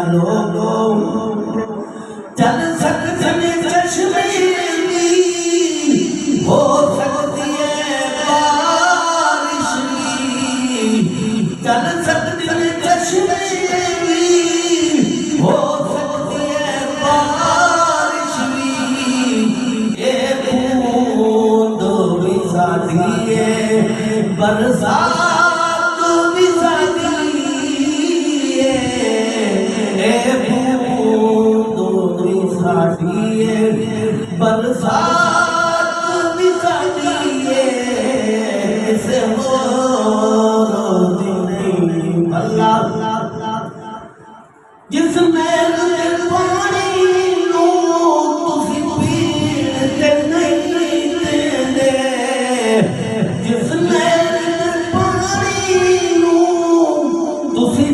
لوگوں چل سکتے ہیں چشمے بھی ہو سکتی ہے بارش بھی چل سکتے ہیں چشمے بھی ہو سکتی ہے بارش بھی اے بوند بھی ساتھی ہے برسات بھی ساتھی اے بوند بھی ساتھی ہے برسات بھی ساتھی ہے اسے اور دن اللہ جس محل میں پانی نو تسی پیڑتے نہیں دے جس محل میں پانی نو تسی